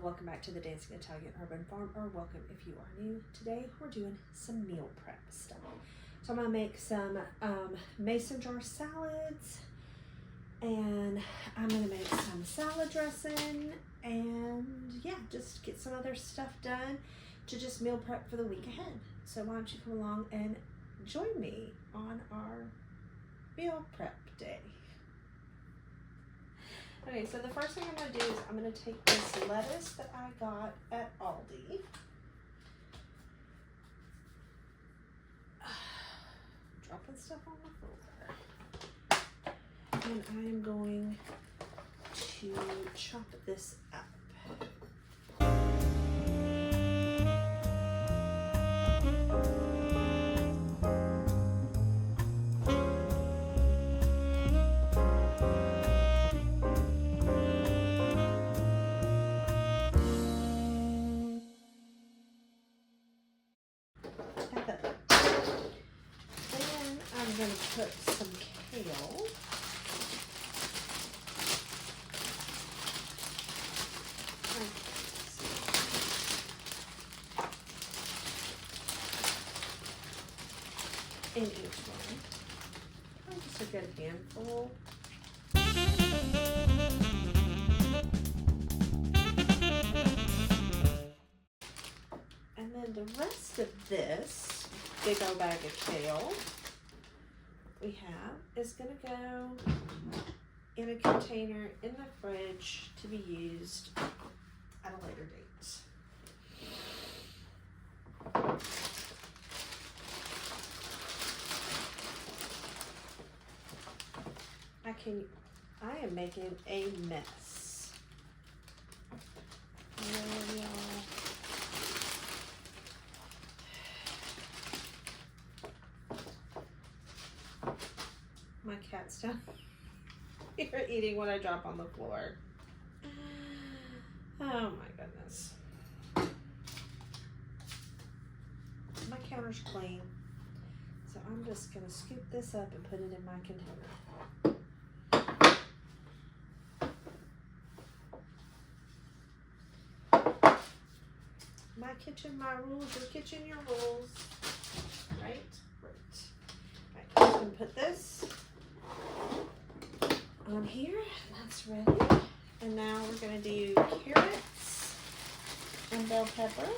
welcome back to the Dancing Italian Urban Farm, or welcome if you are new. Today we're doing some meal prep stuff. So I'm gonna make some mason jar salads, and I'm gonna make some salad dressing, and yeah, just get some other stuff done to just meal prep for the week ahead. So why don't you come along and join me on our meal prep day. Okay, so the first thing I'm going to do is I'm going to take this lettuce that I got at Aldi. Dropping stuff on the floor. And I am going to chop this up. I'm going to put some kale. In each one. Just a good handful. And then the rest of this big old bag of kale we have is going to go in a container in the fridge to be used at a later date. I am making a mess. My cat's down here eating what I drop on the floor. Oh my goodness. My counter's clean, so I'm just gonna scoop this up and put it in my container. My kitchen, my rules. Your kitchen, your rules. Right? Right. I'm just gonna put this on here. That's ready. And now we're gonna do carrots and bell pepper.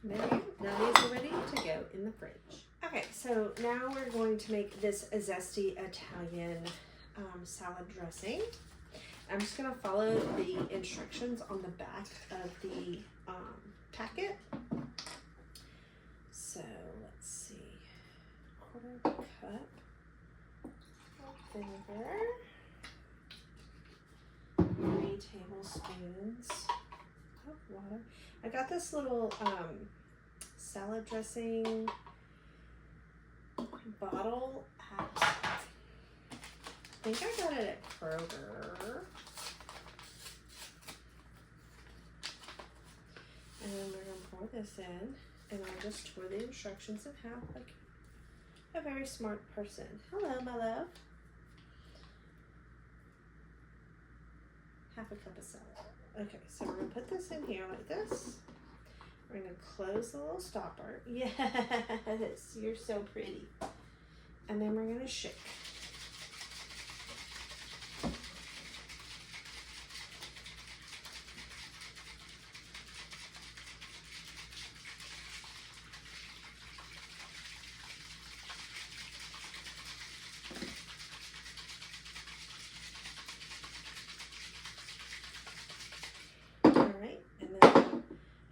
There you go. Now these are ready to go in the fridge. Okay, so now we're going to make this zesty Italian salad dressing. I'm just going to follow the instructions on the back of the packet. So let's see, 1/4 cup of vinegar, 3 tablespoons of water. I got this little salad dressing bottle at, I think I got it at Kroger. And then we're gonna pour this in, and I'll just tore the instructions in half like a very smart person. Hello, my love. Half a cup of salad. Okay, so we're gonna put this in here like this. We're gonna close the little stopper. Yes, you're so pretty. and then we're going to shake. Alright, and then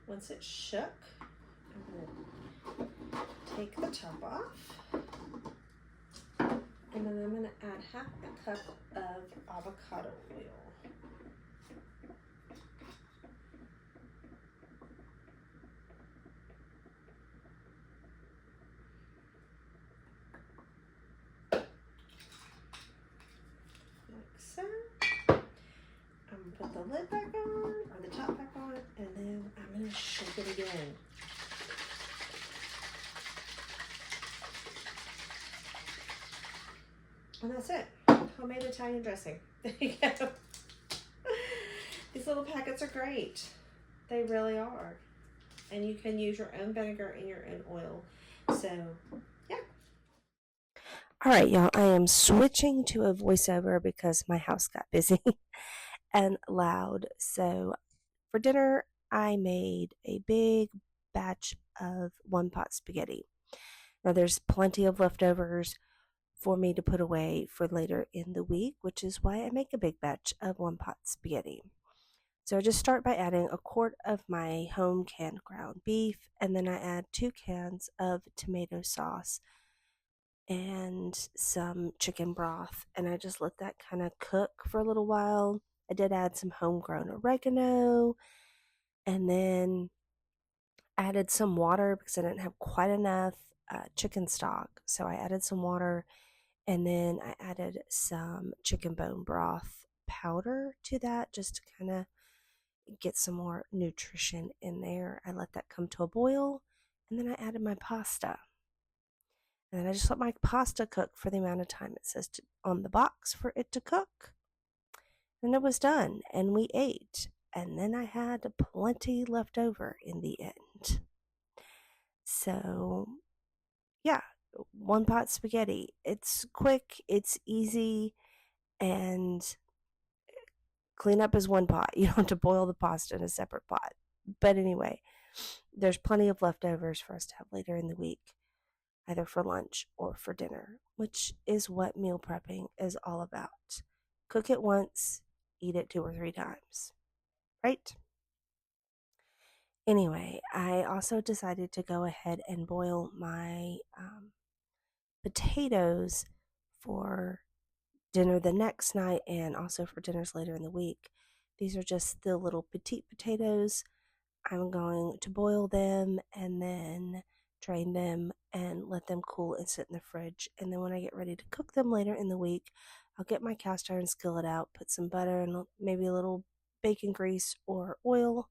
once it's shook, I'm going to take the top off. And then I'm going to add half a cup of avocado oil. Like so. I'm going to put the lid back on, or the top back on, and then I'm going to shake it again. And that's it. Homemade Italian dressing. There you go. These little packets are great. They really are. And you can use your own vinegar and your own oil. So, yeah. All right, y'all. I am switching to a voiceover because my house got busy and loud. So, for dinner, I made a big batch of one-pot spaghetti. Now, there's plenty of leftovers for me to put away for later in the week, which is why I make a big batch of one-pot spaghetti. So I just start by adding a quart of my home canned ground beef, and then I add 2 cans of tomato sauce and some chicken broth, and I just let that kind of cook for a little while. I did add some homegrown oregano, and then added some water because I didn't have quite enough chicken stock, so I added some water, and then I added some chicken bone broth powder to that just to kind of get some more nutrition in there. I let that come to a boil, and then I added my pasta. And then I just let my pasta cook for the amount of time it says on the box for it to cook. And it was done, and we ate. And then I had plenty left over in the end. So, yeah, one pot spaghetti. It's quick, it's easy, and cleanup is one pot. You don't have to boil the pasta in a separate pot. But anyway, there's plenty of leftovers for us to have later in the week, either for lunch or for dinner, which is what meal prepping is all about. Cook it once, eat it 2 or 3 times, right? Anyway, I also decided to go ahead and boil my potatoes for dinner the next night and also for dinners later in the week. These are just the little petite potatoes. I'm going to boil them and then drain them and let them cool and sit in the fridge. And then when I get ready to cook them later in the week, I'll get my cast iron skillet out, put some butter and maybe a little bacon grease or oil,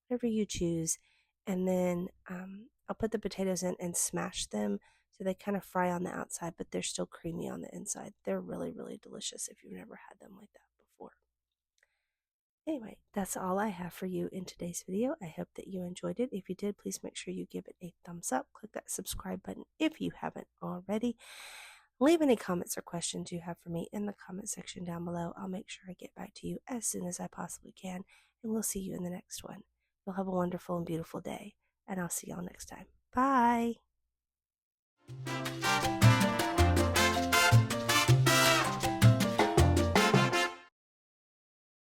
whatever you choose. And then I'll put the potatoes in and smash them so they kind of fry on the outside, but they're still creamy on the inside. They're really, really delicious if you've never had them like that before. Anyway, that's all I have for you in today's video. I hope that you enjoyed it. If you did, please make sure you give it a thumbs up. Click that subscribe button if you haven't already. Leave any comments or questions you have for me in the comment section down below. I'll make sure I get back to you as soon as I possibly can, and we'll see you in the next one. You'll have a wonderful and beautiful day, and I'll see y'all next time. Bye!